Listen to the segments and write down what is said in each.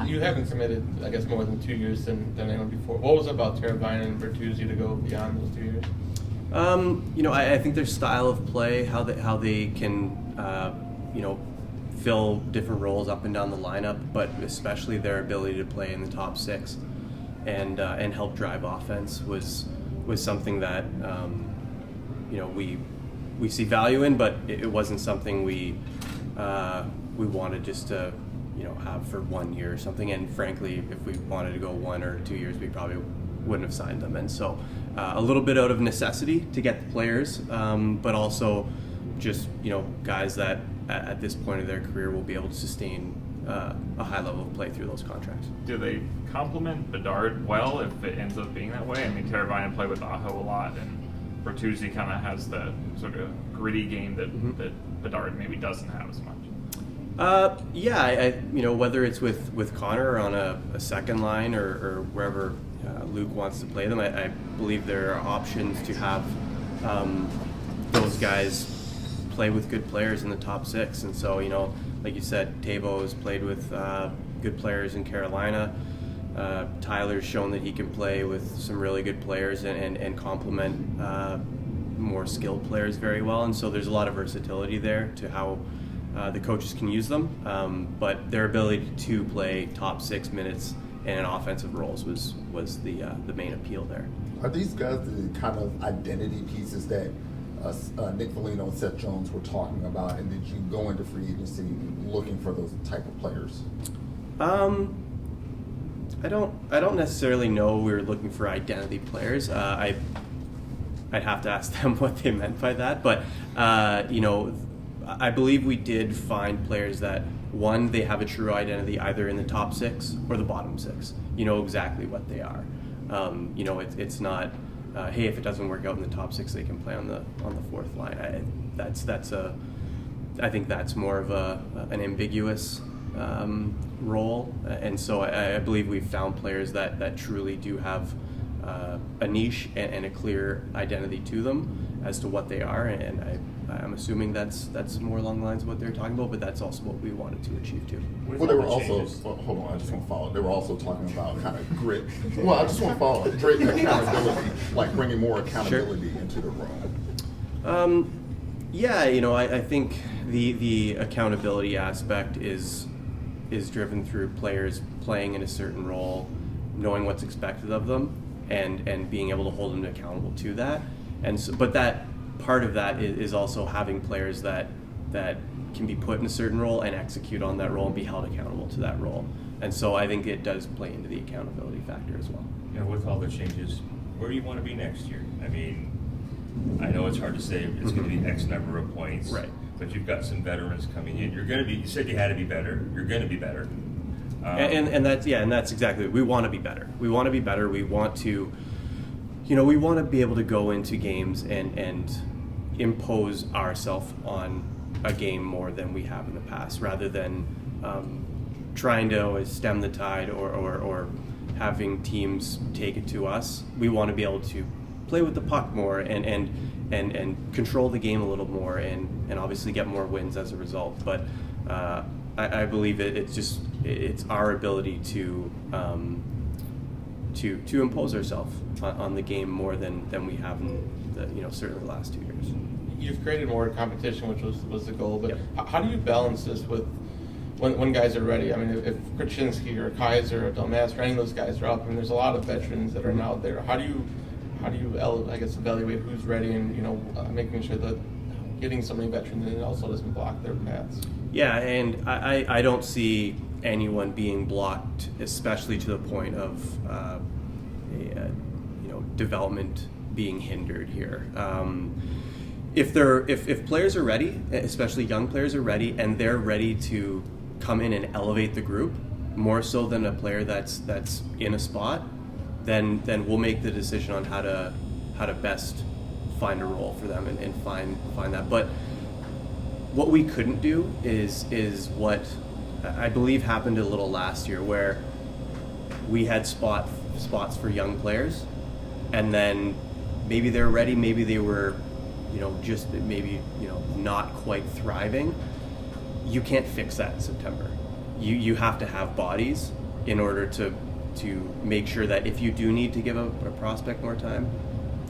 You haven't committed, I guess, more than 2 years than anyone before. What was it about Teravainen and Bertuzzi to go beyond those 2 years? I think their style of play, how they can, fill different roles up and down the lineup, but especially their ability to play in the top six and help drive offense was something that we see value in, but it wasn't something we wanted just to have for 1 year or something. And frankly, if we wanted to go 1 or 2 years, we probably wouldn't have signed them. And so a little bit out of necessity to get the players, but also just guys that at this point of their career will be able to sustain a high level of play through those contracts. Do they complement Bedard well if it ends up being that way? I mean, Teravainen played with Aho a lot, and Bertuzzi kind of has that sort of gritty game that Bedard maybe doesn't have as much. Whether it's with Connor on a second line or wherever Luke wants to play them, I believe there are options to have those guys play with good players in the top six. And so, like you said, Tavo's played with good players in Carolina. Tyler's shown that he can play with some really good players and complement more skilled players very well. And so there's a lot of versatility there to how the coaches can use them. But their ability to play top 6 minutes in offensive roles was the main appeal there. Are these guys the kind of identity pieces that Nick Foligno and Seth Jones were talking about, and did you go into free agency looking for those type of players? I don't necessarily know we were looking for identity players. I'd have to ask them what they meant by that, but I believe we did find players that, one, they have a true identity either in the top 6 or the bottom 6. You know exactly what they are. It's not hey, if it doesn't work out in the top 6, they can play on the fourth line. I think that's more of an ambiguous role, and so I believe we've found players that truly do have a niche and a clear identity to them as to what they are, and I'm assuming that's more along the lines of what they're talking about, but that's also what we wanted to achieve too. Well, they were also, hold on, I just want to follow. They were also talking about kind of grit. Well, I just want to follow grit and accountability, like bringing more accountability into the role. I think the accountability aspect is driven through players playing in a certain role, knowing what's expected of them, and being able to hold them accountable to that. And so, but that part of that is also having players that can be put in a certain role and execute on that role and be held accountable to that role. And so I think it does play into the accountability factor as well. With all the changes, where do you want to be next year? I mean, I know it's hard to say it's going to be X number of points, right? But you've got some veterans coming in. You're going to be. You said you had to be better. You're going to be better. And that's exactly it. We want to be better. We want to be better. We want to, we want to be able to go into games and impose ourselves on a game more than we have in the past, rather than trying to always stem the tide or having teams take it to us. We want to be able to play with the puck more and control the game a little more and obviously get more wins as a result. But I believe it's our ability to impose ourselves on the game more than we have in certainly the last 2 years. You've created more competition, which was the goal, but yep. How do you balance this with when guys are ready? I mean, if Krasinski or Kaiser or Delmas or any of those guys are up, I mean, there's a lot of veterans that are now there. How do you evaluate who's ready and making sure that getting so many veterans in also doesn't block their paths? Yeah, and I don't see anyone being blocked, especially to the point of development being hindered here. If players are ready, especially young players are ready, and they're ready to come in and elevate the group more so than a player that's in a spot, then we'll make the decision on how to best find a role for them and find that. But what we couldn't do is what I believe happened a little last year, where we had spots for young players, and then maybe they're ready, maybe they were just maybe not quite thriving. You can't fix that in September. You have to have bodies in order to make sure that if you do need to give a prospect more time,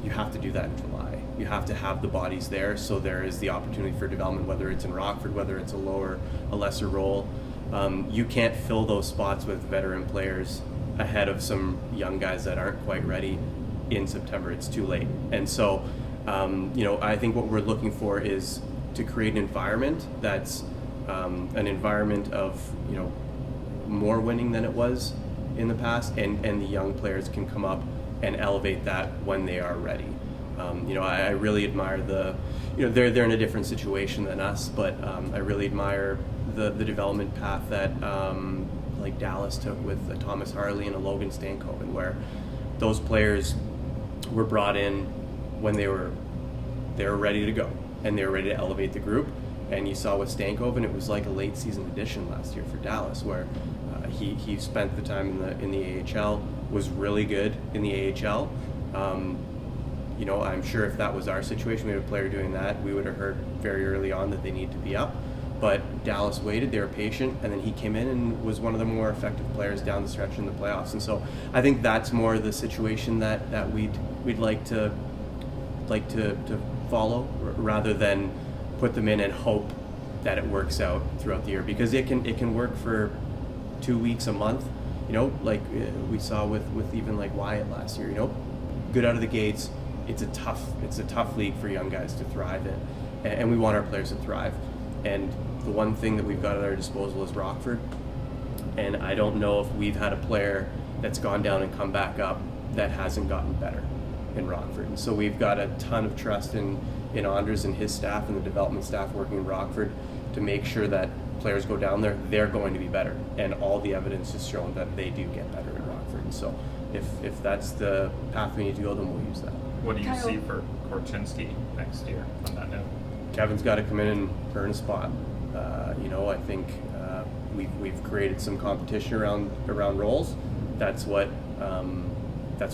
you have to do that in July. You have to have the bodies there, so there is the opportunity for development, whether it's in Rockford, whether it's a lesser role. You can't fill those spots with veteran players ahead of some young guys that aren't quite ready in September. It's too late. And so, I think what we're looking for is to create an environment that's an environment of, more winning than it was in the past, and the young players can come up and elevate that when they are ready. I really admire they're in a different situation than us, but I really admire the development path that like Dallas took with Thomas Harley and a Logan Stankoven, where those players were brought in when they were ready to go and they were ready to elevate the group. And you saw with Stankoven, it was like a late season addition last year for Dallas, where he spent the time in the AHL, was really good in the AHL. I'm sure if that was our situation, we had a player doing that, we would have heard very early on that they need to be up. But Dallas waited, they were patient, and then he came in and was one of the more effective players down the stretch in the playoffs. And so I think that's more the situation that we'd like to follow, rather than put them in and hope that it works out throughout the year, because it can work for 2 weeks, a month, like we saw with even like Wyatt last year. Good out of the gates. It's a tough league for young guys to thrive in, and we want our players to thrive. And the one thing that we've got at our disposal is Rockford, and I don't know if we've had a player that's gone down and come back up that hasn't gotten better in Rockford. And so we've got a ton of trust in Anders and his staff and the development staff working in Rockford to make sure that players go down there, they're going to be better. And all the evidence has shown that they do get better in Rockford. And so if that's the path we need to go, then we'll use that. What do you see for Korchinski next year on that note? Kevin's got to come in and earn a spot. I think we've created some competition around roles. That's what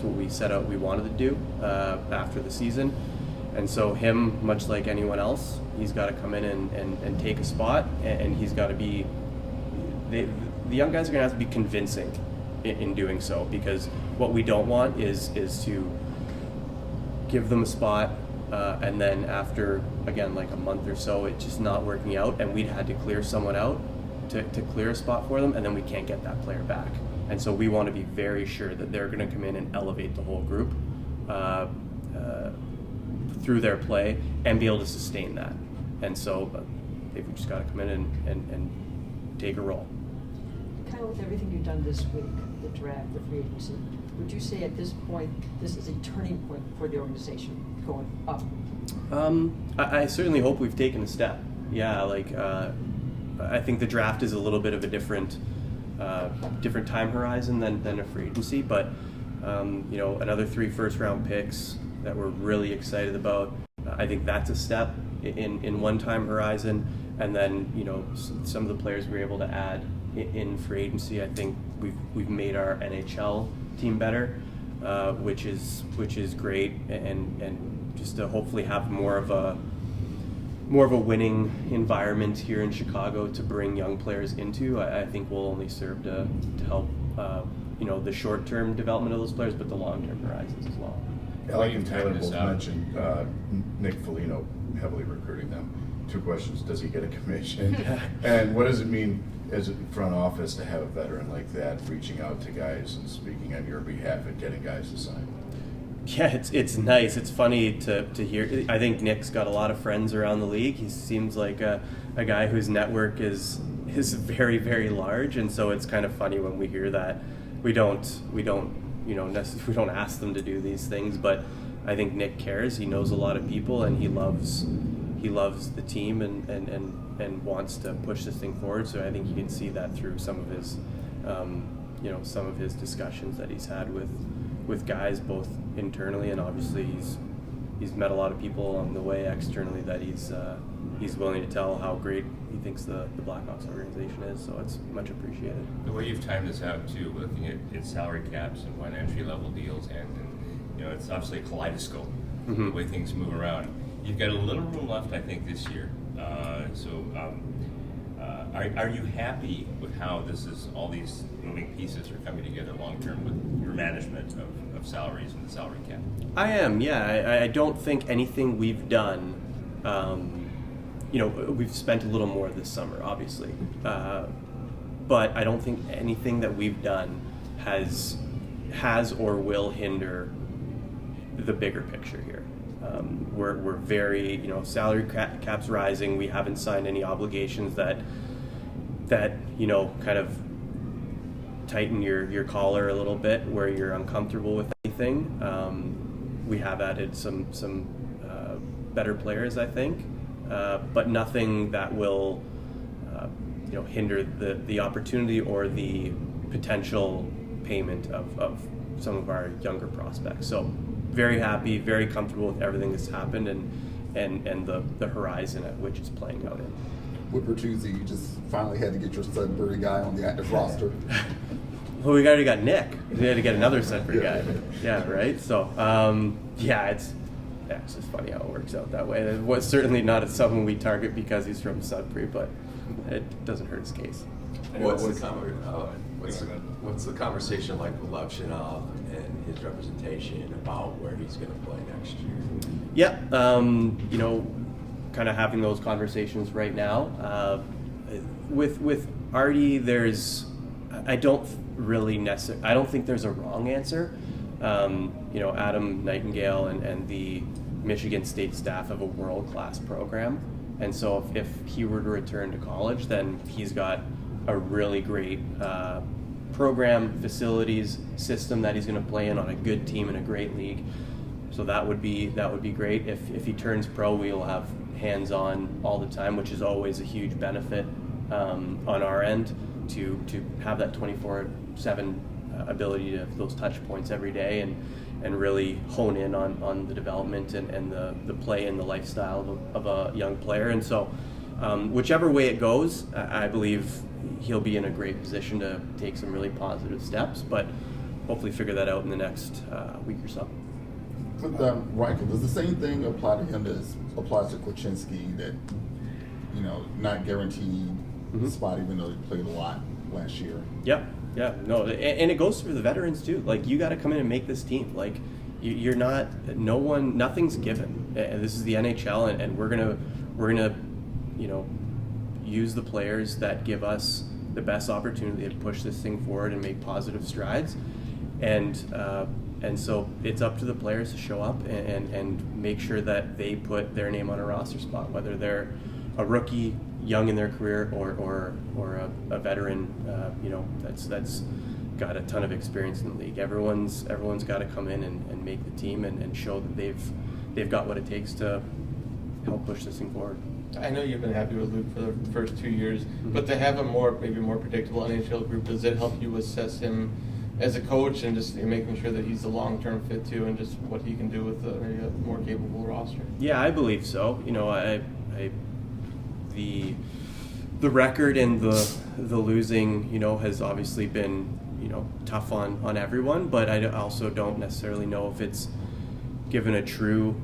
we set out we wanted to do after the season. And so him, much like anyone else, he's got to come in and take a spot, and he's got to be the young guys are going to have to be convincing in doing so, because what we don't want is to give them a spot and then after, again, like a month or so, it's just not working out, and we'd had to clear someone out to clear a spot for them, and then we can't get that player back. And so we want to be very sure that they're going to come in and elevate the whole group through their play and be able to sustain that. And so they've just got to come in and take a role. Kind of with everything you've done this week, the draft, the free agency, would you say at this point this is a turning point for the organization going up? I certainly hope we've taken a step. Yeah, I think the draft is a little bit of a different time horizon than a free agency, but another 3 first-round picks that we're really excited about. I think that's a step in one time horizon, and then some of the players we were able to add in free agency. I think we've made our NHL team better, which is great, and just to hopefully have more of a winning environment here in Chicago to bring young players into. I think will only serve to help the short-term development of those players, but the long-term horizons as well. Elliot and Tyler both mentioned Nick Foligno heavily recruiting them. 2 questions: does he get a commission? And what does it mean as a front office to have a veteran like that reaching out to guys and speaking on your behalf and getting guys to sign? Yeah, it's nice. It's funny to hear. I think Nick's got a lot of friends around the league. He seems like a guy whose network is very, very large, and so it's kind of funny when we hear that. We don't ask them to do these things, but I think Nick cares. He knows a lot of people, and he loves the team and wants to push this thing forward. So I think you can see that through some of his some of his discussions that he's had with guys, both internally, and obviously he's met a lot of people along the way externally that he's willing to tell how great he thinks the Blackhawks organization is. So it's much appreciated. The way you've timed this out too, looking at salary caps and when entry level deals and it's obviously a kaleidoscope. Mm-hmm. The way things move around. You've got a little room left, I think, this year. Are you happy with how this is, all these moving pieces are coming together long-term with your management of salaries and the salary cap? I am, yeah. I don't think anything we've done, we've spent a little more this summer, obviously. But I don't think anything that we've done has or will hinder the bigger picture here. We're very, salary cap's rising. We haven't signed any obligations that kind of tighten your collar a little bit where you're uncomfortable with anything. We have added some better players, I think, but nothing that will hinder the opportunity or the potential payment of some of our younger prospects. So very happy, very comfortable with everything that's happened and the horizon at which it's playing out in. With Bertuzzi, you just finally had to get your Sudbury guy on the active roster. Well, we already got Nick. We had to get another Sudbury guy. Yeah, right? So, it's just funny how it works out that way. It was certainly not someone we target because he's from Sudbury, but it doesn't hurt his case. What's the conversation like with Levshunov and his representation about where he's going to play next year? Yeah, kind of having those conversations right now. With Artie, I don't think there's a wrong answer. Adam Nightingale and the Michigan State staff have a world-class program, and so if he were to return to college, then he's got a really great program, facilities, system that he's going to play in on a good team in a great league. So that would be great. If he turns pro, we'll have hands-on all the time, which is always a huge benefit on our end to have that 24/7 ability to have those touch points every day and really hone in on the development and the play and the lifestyle of a young player. And so whichever way it goes, I believe he'll be in a great position to take some really positive steps, but hopefully figure that out in the next week or so. With Reichel, does the same thing apply to him as applies to Korchinski, that not guaranteed spot even though he played a lot last year? Yeah, no, and it goes for the veterans too. Like, you got to come in and make this team. Like, you're not, nothing's given. And this is the NHL, and we're gonna use the players that give us the best opportunity to push this thing forward and make positive strides. And so it's up to the players to show up and make sure that they put their name on a roster spot, whether they're a rookie, young in their career, or a veteran, that's got a ton of experience in the league. Everyone's got to come in and make the team and show that they've got what it takes to help push this thing forward. I know you've been happy with Luke for the first 2 years, but to have a maybe more predictable NHL group, does it help you assess him as a coach and just making sure that he's a long-term fit too, and just what he can do with a more capable roster? Yeah, I believe so. The record and the losing, has obviously been, tough on everyone, but I also don't necessarily know if it's given a true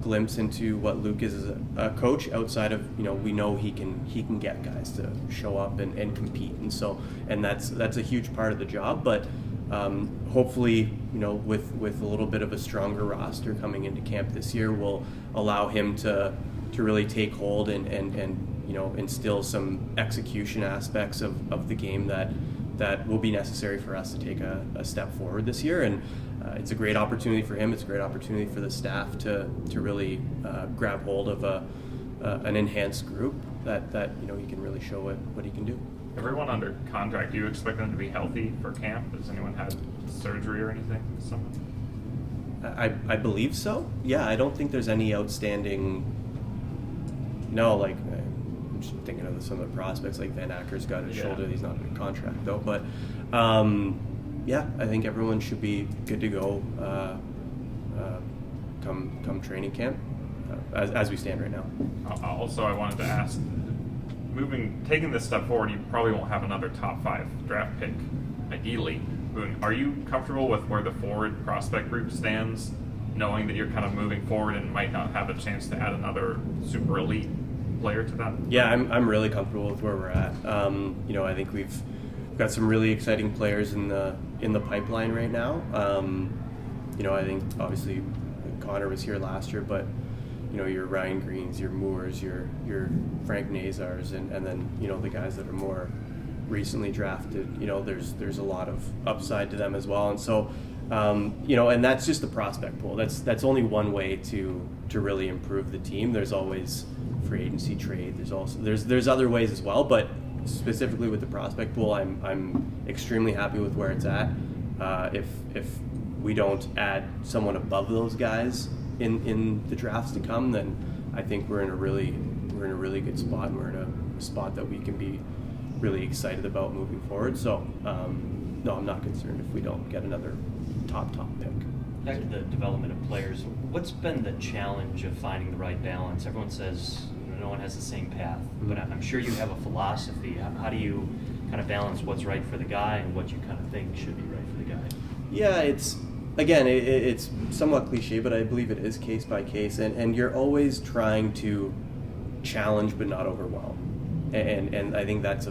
glimpse into what Luke is as a coach outside of, we know he can get guys to show up and compete, and that's a huge part of the job. But hopefully, with a little bit of a stronger roster coming into camp this year, will allow him to really take hold and instill some execution aspects of the game that will be necessary for us to take a step forward this year. And it's a great opportunity for him. It's a great opportunity for the staff to really grab hold of an enhanced group that he can really show what he can do. Everyone under contract, do you expect them to be healthy for camp? Has anyone had surgery or anything this summer? I believe so. Yeah, I don't think there's any outstanding. No, I'm just thinking of some of the prospects, like Van Acker's got his shoulder. He's not under contract though, but I think everyone should be good to go come training camp as we stand right now. Also, I wanted to ask, taking this step forward, you probably won't have another top 5 draft pick, ideally. Are you comfortable with where the forward prospect group stands, knowing that you're kind of moving forward and might not have a chance to add another super elite player to that? Yeah, I'm really comfortable with where we're at. I think we've got some really exciting players in the pipeline right now. I think obviously Connor was here last year, but your Ryan Greens, your Moores, your Frank Nazars, and then the guys that are more recently drafted. There's a lot of upside to them as well, and so and that's just the prospect pool. That's only one way to really improve the team. There's always free agency trade. There's other ways as well, but specifically with the prospect pool, I'm extremely happy with where it's at. If we don't add someone above those guys in the drafts to come, then I think we're in a really good spot, and we're in a spot that we can be really excited about moving forward. So no, I'm not concerned if we don't get another top pick. Back to the development of players, what's been the challenge of finding the right balance? Everyone says no one has the same path, but I'm sure you have a philosophy. How do you kind of balance what's right for the guy and what you kind of think should be right for the guy? Yeah, it's somewhat cliche, but I believe it is case by case, and you're always trying to challenge but not overwhelm, and I think that's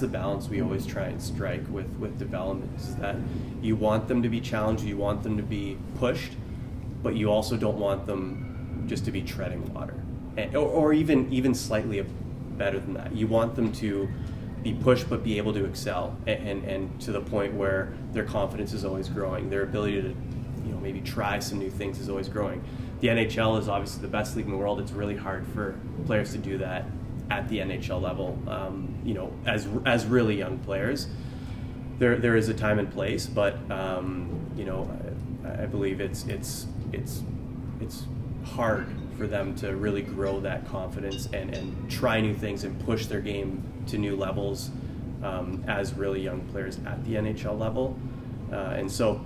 the balance we always try and strike with development, is that you want them to be challenged, you want them to be pushed, but you also don't want them just to be treading water, or even slightly better than that. You want them to be pushed but be able to excel, and to the point where their confidence is always growing, their ability to maybe try some new things is always growing. The NHL is obviously the best league in the world. It's really hard for players to do that at the NHL level, as really young players. There is a time and place, but I believe it's hard for them to really grow that confidence and try new things and push their game to new levels as really young players at the NHL level. And so,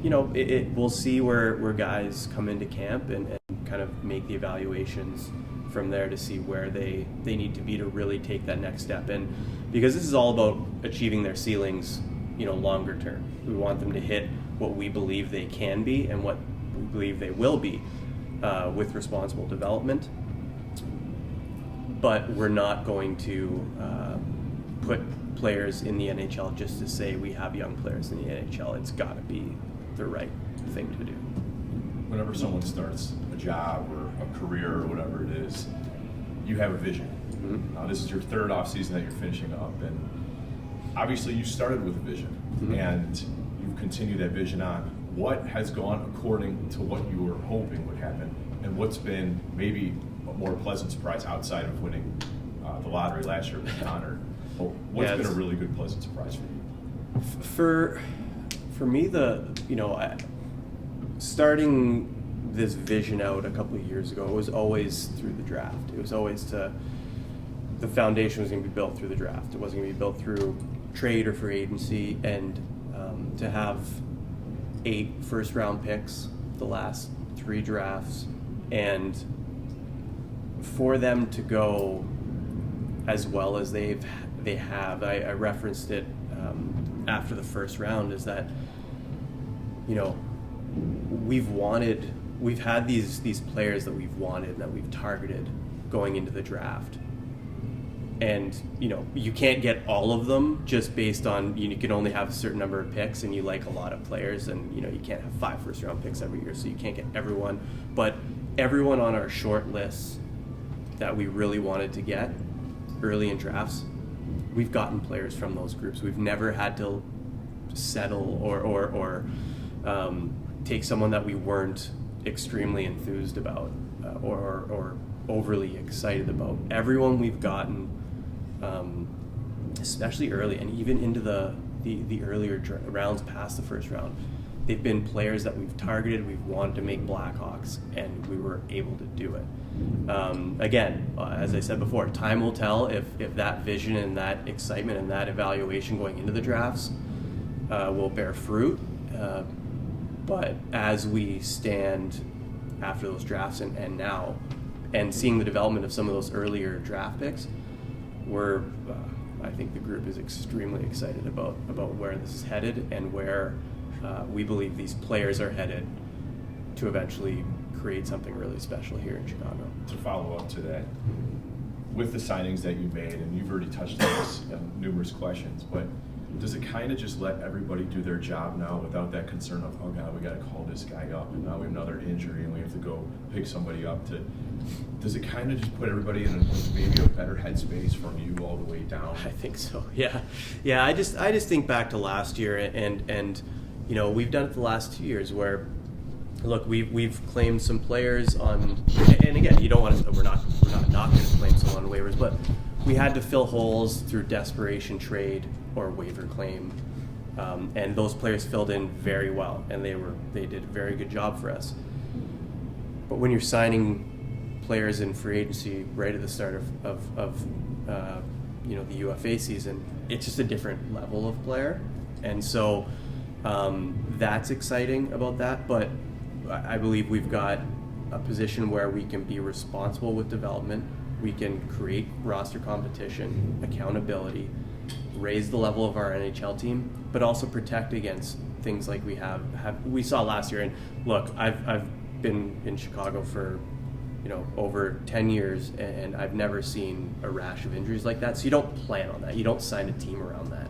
we'll see where guys come into camp and kind of make the evaluations from there to see where they need to be to really take that next step. And because this is all about achieving their ceilings, longer term. We want them to hit what we believe they can be and what we believe they will be with responsible development. But we're not going to put players in the NHL just to say we have young players in the NHL. It's got to be the right thing to do. Whenever someone starts a job or a career or whatever it is, you have a vision. Mm-hmm. Now, this is your third off season that you're finishing up, and obviously you started with a vision, mm-hmm. and you've continued that vision on. What has gone according to what you were hoping would happen, and what's been maybe a more pleasant surprise outside of winning the lottery last year with Connor? What's been a really good pleasant surprise for you? For me, starting this vision out a couple of years ago, it was always through the draft. It was always the foundation was going to be built through the draft. It wasn't going to be built through trade or free agency. And to have 8 first-round picks the last 3 drafts, and for them to go as well as they have, I referenced it after the first round, is that we've had these players that we've wanted, that we've targeted going into the draft, and you can't get all of them just based on you can only have a certain number of picks, and you like a lot of players, and you can't have 5 first-round picks every year, so you can't get everyone. But everyone on our short list that we really wanted to get early in drafts, we've gotten players from those groups. We've never had to settle or take someone that we weren't extremely enthused about or overly excited about. Everyone we've gotten, especially early and even into the earlier rounds past the first round, they've been players that we've targeted, we've wanted to make Blackhawks, and we were able to do it. Again, as I said before, time will tell if that vision and that excitement and that evaluation going into the drafts will bear fruit. But as we stand after those drafts and now, and seeing the development of some of those earlier draft picks, I think the group is extremely excited about where this is headed and where we believe these players are headed to eventually create something really special here in Chicago. To follow up to that, with the signings that you made, and you've already touched on this in numerous questions, but does it kind of just let everybody do their job now without that concern of, oh God, we got to call this guy up, and now we have another injury, and we have to go pick somebody up to? Does it kind of just put everybody in maybe a better headspace from you all the way down? I think so. Yeah. I just think back to last year, and we've done it the last 2 years where, look, we've claimed some players on, and again, you don't want to. We're not going to claim someone on waivers, but we had to fill holes through desperation trade or waiver claim, and those players filled in very well, and they did a very good job for us. But when you're signing players in free agency right at the start of the UFA season, it's just a different level of player, and so that's exciting about that. But I believe we've got a position where we can be responsible with development. We can create roster competition, accountability, raise the level of our NHL team, but also protect against things like we saw last year. And look, I've been in Chicago for over 10 years, and I've never seen a rash of injuries like that. So you don't plan on that. You don't sign a team around that.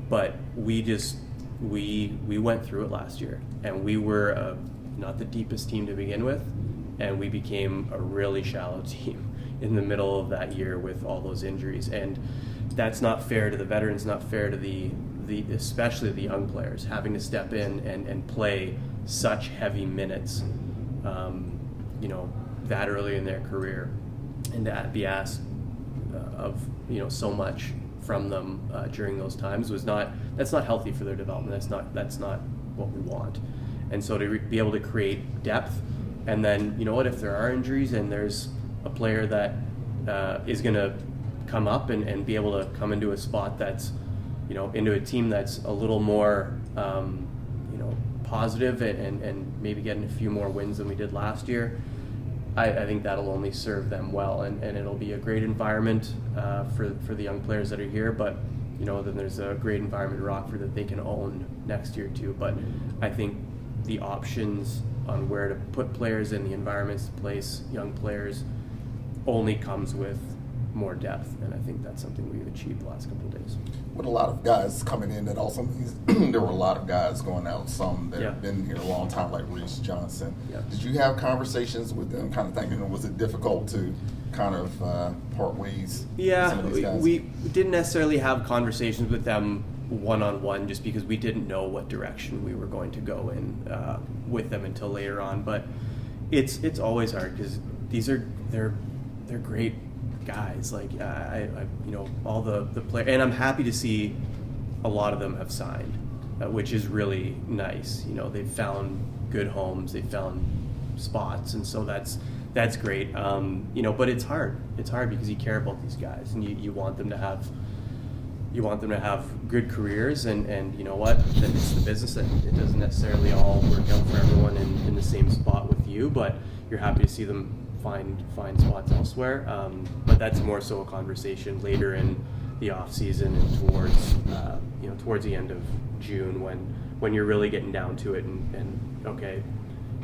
But we went through it last year, and we were not the deepest team to begin with, and we became a really shallow team in the middle of that year with all those injuries. And that's not fair to the veterans, not fair to the especially the young players having to step in and play such heavy minutes, that early in their career, and to be asked of so much from them during those times that's not healthy for their development. That's not what we want. And so to be able to create depth, and then if there are injuries and there's a player that is going to come up and be able to come into a spot that's into a team that's a little more positive and maybe getting a few more wins than we did last year, I think that'll only serve them well, and it'll be a great environment for the young players that are here. But then there's a great environment in Rockford that they can own next year too. But I think the options on where to put players in the environments to place young players only comes with more depth, and I think that's something we've achieved the last couple of days. With a lot of guys coming in, that also means there were a lot of guys going out, some that have been here a long time, like Reese Johnson. Yeah. Did you have conversations with them, kind of thinking, was it difficult to kind of part ways with some of these guys? We didn't necessarily have conversations with them one-on-one, just because we didn't know what direction we were going to go in with them until later on. But it's always hard, because they're great guys. Like all the players, and I'm happy to see a lot of them have signed, which is really nice. They've found good homes, they've found spots, and so that's great. But it's hard because you care about these guys, and you want them to have good careers, and you know what, that it's the business, that it doesn't necessarily all work out for everyone in the same spot with you, but you're happy to see them find spots elsewhere. But that's more so a conversation later in the off season and towards the end of June, when you're really getting down to it, and okay,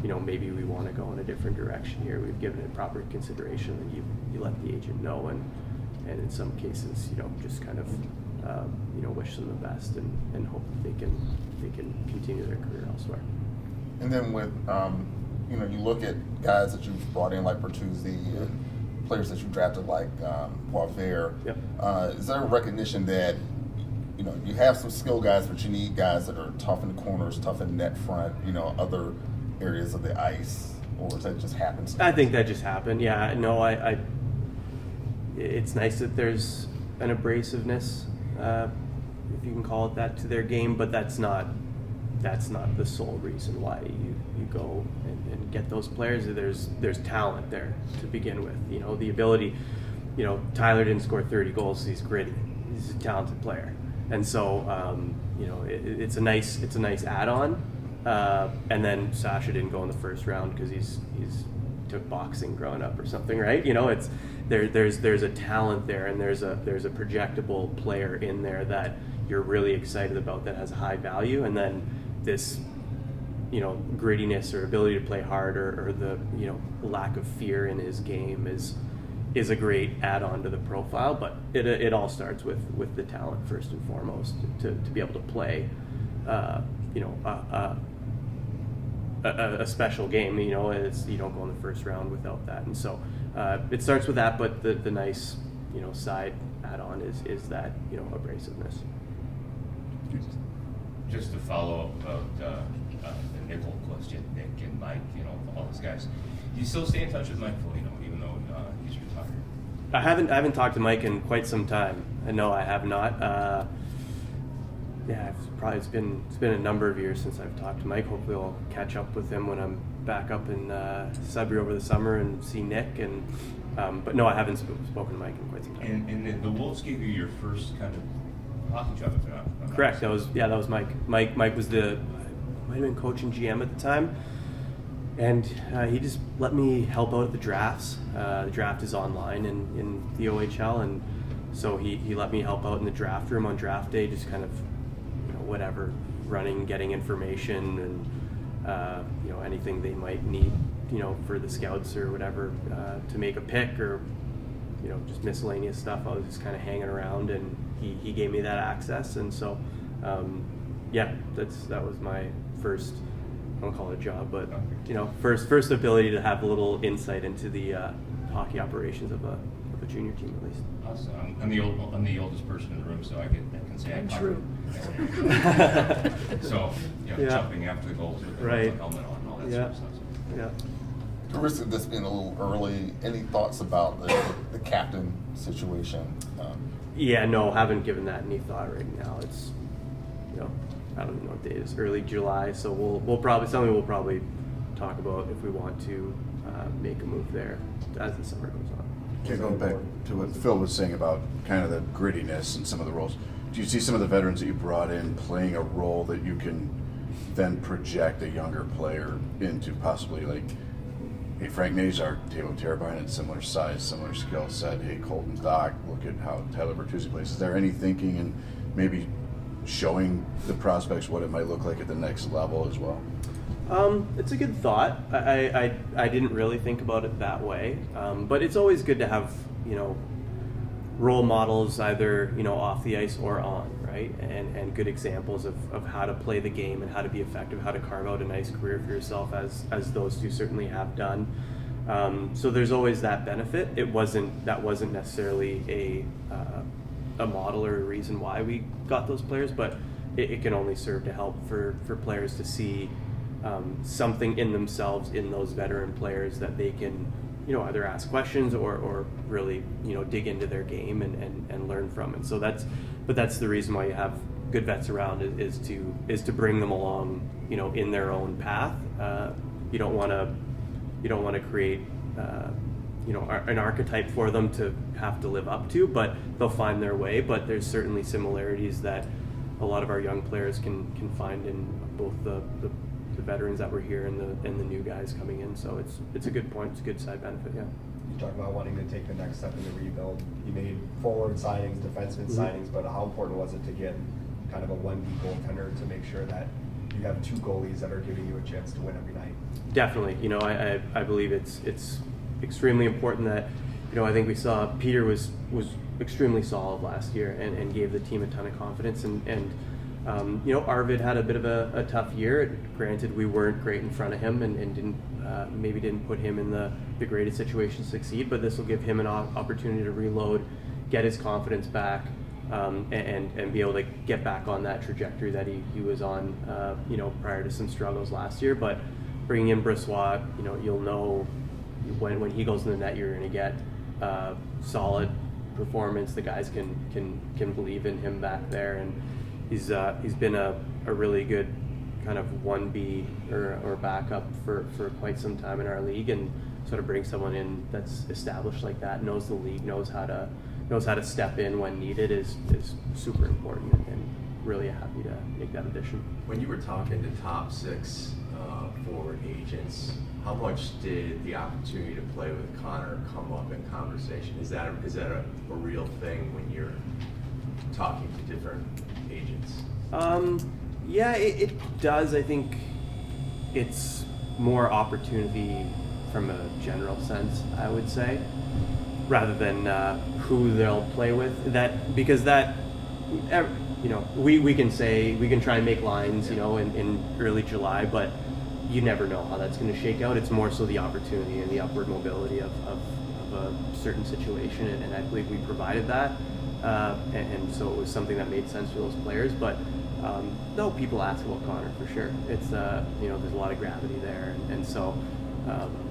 maybe we want to go in a different direction here. We've given it proper consideration, and you let the agent know, and in some cases, just kind of wish them the best and hope that they can continue their career elsewhere. And then with you look at guys that you've brought in like Bertuzzi, players that you drafted like Poivert. Yep. Is there a recognition that you have some skill guys, but you need guys that are tough in the corners, tough in net front, other areas of the ice, or does that just happen? I think that just happened. Yeah. No, I it's nice that there's an abrasiveness, if you can call it that, to their game, but that's not the sole reason why you go and get those players. There's talent there to begin with. The ability. Tyler didn't score 30 goals. He's gritty. He's a talented player, and so it's a nice add-on. And then Sasha didn't go in the first round because he's took boxing growing up or something, right? It's there's a talent there, and there's a projectable player in there that you're really excited about, that has a high value, and then this grittiness or ability to play hard, or the lack of fear in his game is is a great add-on to the profile, but it all starts with the talent first and foremost to be able to play, a special game. You know, you don't go in the first round without that, and so it starts with that. But the nice side add-on is that abrasiveness. Just to follow up about the nickel question, Nick and Mike, all those guys. Do you still stay in touch with Mike Foligno, even though he's retired? I haven't talked to Mike in quite some time. No, I have not. It's been a number of years since I've talked to Mike. Hopefully I'll catch up with him when I'm back up in Sudbury over the summer and see Nick. And but no, I haven't spoken to Mike in quite some time. And the Wolves gave you your first kind of hockey job, if I'm not Correct. mistaken. That was Mike. Mike was might have been coaching GM at the time, and he just let me help out at the drafts. The draft is online in the OHL, and so he let me help out in the draft room on draft day, just kind of whatever, running, getting information, and anything they might need for the scouts or whatever to make a pick, or just miscellaneous stuff. I was just kind of hanging around, and he gave me that access, and so that was my first, I don't call it a job, but first ability to have a little insight into the hockey operations of a junior team, at least. Awesome. I'm the oldest person in the room, so I can say I'm true. So jumping after the goals with the helmet on and all that sort of stuff. Yeah. The risk of this being a little early, any thoughts about the captain situation? No, haven't given that any thought right now. It's, I don't even know what date it is, early July, so we'll probably talk about if we want to make a move there as the summer goes on. Okay, going back to what Phil was saying about kind of the grittiness and some of the roles, do you see some of the veterans that you brought in playing a role that you can then project a younger player into, possibly like, hey, Frank Nazar, Teuvo Teravainen, similar size, similar skill set. Hey, Colton Dock, look at how Tyler Bertuzzi plays. Is there any thinking and maybe showing the prospects what it might look like at the next level as well? It's a good thought. I didn't really think about it that way, but it's always good to have role models either off the ice or on, right? And good examples of how to play the game and how to be effective, how to carve out a nice career for yourself, as those two certainly have done. So there's always that benefit. That wasn't necessarily a model or a reason why we got those players, but it can only serve to help for players to see something in themselves in those veteran players that they can either ask questions or really dig into their game and learn from. And so that's the reason why you have good vets around, is to bring them along in their own path. You don't want to create an archetype for them to have to live up to, but they'll find their way. But there's certainly similarities that a lot of our young players can find in both the veterans that were here and the new guys coming in. So it's a good point. It's a good side benefit. Yeah. You talk about wanting to take the next step in the rebuild. You made forward signings, defenseman signings, but how important was it to get kind of a 1B goaltender to make sure that you have two goalies that are giving you a chance to win every night? Definitely. I believe it's extremely important that I think we saw Peter was extremely solid last year and gave the team a ton of confidence, and Arvid had a bit of a tough year. Granted, we weren't great in front of him and didn't put him in the greatest situation to succeed, but this will give him an opportunity to reload, get his confidence back, and be able to get back on that trajectory that he was on prior to some struggles last year. But bringing in Brissois, you'll know when he goes in the net, you're going to get solid performance. The guys can believe in him back there, and he's been a really good kind of 1B or backup for quite some time in our league, and sort of bring someone in that's established like that, knows the league, knows how to step in when needed is super important, and really happy to make that addition. When you were talking to top six forward agents, how much did the opportunity to play with Connor come up in conversation? Is that a real thing when you're talking to different agents? It does. I think it's more opportunity from a general sense, I would say. rather than who they'll play with. Because we can try and make lines, in early July, but you never know how that's going to shake out. It's more so the opportunity and the upward mobility of a certain situation, and I believe we provided that, and so it was something that made sense for those players. But no, people ask about Connor for sure. It's there's a lot of gravity there, and so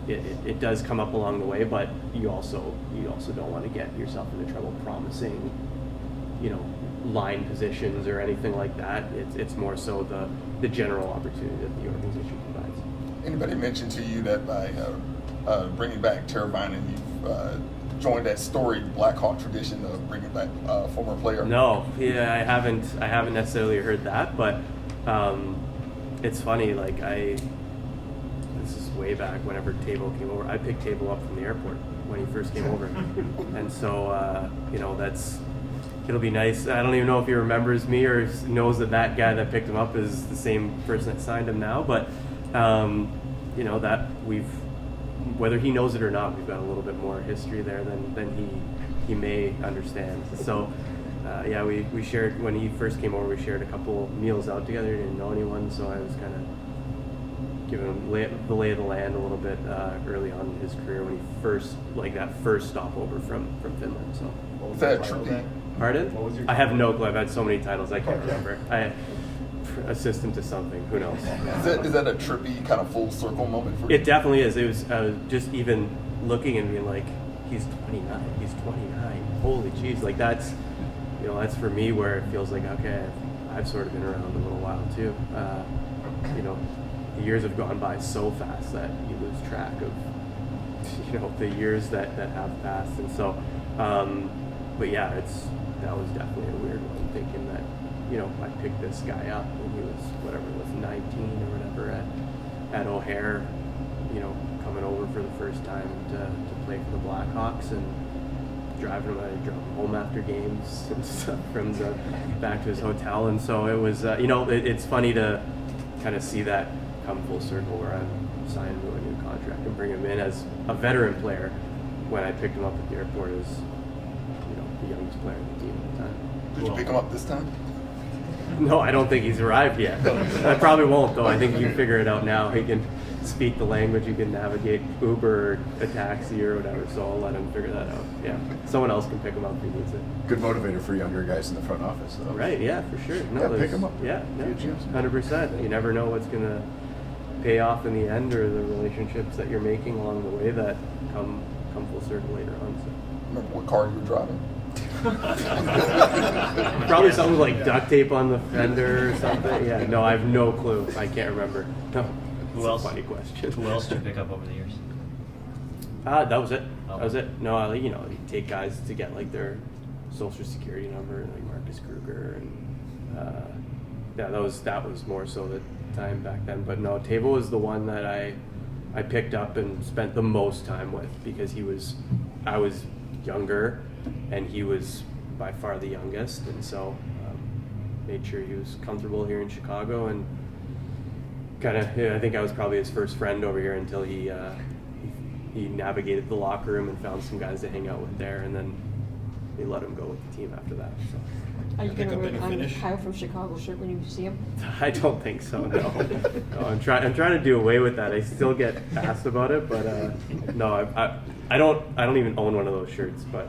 it does come up along the way. But you also don't want to get yourself into trouble promising, line positions or anything like that. It's more so the general opportunity that the organization provides. Anybody mentioned to you that by bringing back Teravainen, you've joined that storied Blackhawk tradition of bringing back a former player? No, yeah, I haven't necessarily heard that, but it's funny. This is way back whenever Tavo came over. I picked Tavo up from the airport when he first came over, and so it'll be nice. I don't even know if he remembers me or knows that guy that picked him up is the same person that signed him now, but that whether he knows it or not, we've got a little bit more history there than he may understand. So we shared, when he first came over, we shared a couple meals out together. He didn't know anyone, so I was kind of giving him the lay of the land a little bit early on in his career when he first stopover from Finland. So Was that true? Pardon? What was your I have no clue. I've had so many titles I can't remember. I assistant to something. Who knows? Is that a trippy kind of full circle moment for you? It definitely is. It was just even looking and being like, he's 29. He's 29. Holy jeez! Like that's for me where it feels like, okay, I've sort of been around a little while too. The years have gone by so fast that you lose track of the years that have passed, and so. But yeah, that was definitely a weird one, thinking that, I picked this guy up when he was 19 or whatever at O'Hare, coming over for the first time to play for the Blackhawks, and driving him home after games and stuff from back to his hotel. And so it was, it's funny to kind of see that come full circle where I'm signing to a new contract and bring him in as a veteran player when I picked him up at the airport as the youngest player on the team at the time. Did you pick him up this time? No, I don't think he's arrived yet. I probably won't, though. I think you can figure it out now. He can speak the language. He can navigate Uber or a taxi or whatever, so I'll let him figure that out. Yeah. Someone else can pick him up if he needs it. Good motivator for younger guys in the front office, though. Right, yeah, for sure. No, pick him up. Yeah, 100%. You never know what's going to pay off in the end, or the relationships that you're making along the way that come full circle later on. So. Remember what car you were driving? Probably something like duct tape on the fender or something. Yeah, no, I have no clue. I can't remember. No, Who else? Funny question. Who else did you pick up over the years? That was it. Oh. That was it. No, you take guys to get their social security number, like Marcus Kruger, and that was more so the time back then. But no, Tavo was the one that I picked up and spent the most time with, because I was younger and he was by far the youngest, and so made sure he was comfortable here in Chicago, and kind of I think I was probably his first friend over here until he navigated the locker room and found some guys to hang out with there, and then they let him go with the team after that. So. Are you going to wear a Kyle from Chicago shirt when you see him? I don't think so. No, I'm trying to do away with that. I still get asked about it, but no, I don't even own one of those shirts. But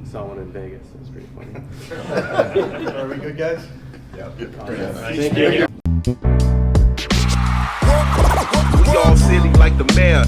saw one in Vegas. It was pretty funny. Are we good, guys? Yeah. Thank you. We all silly like the mayor.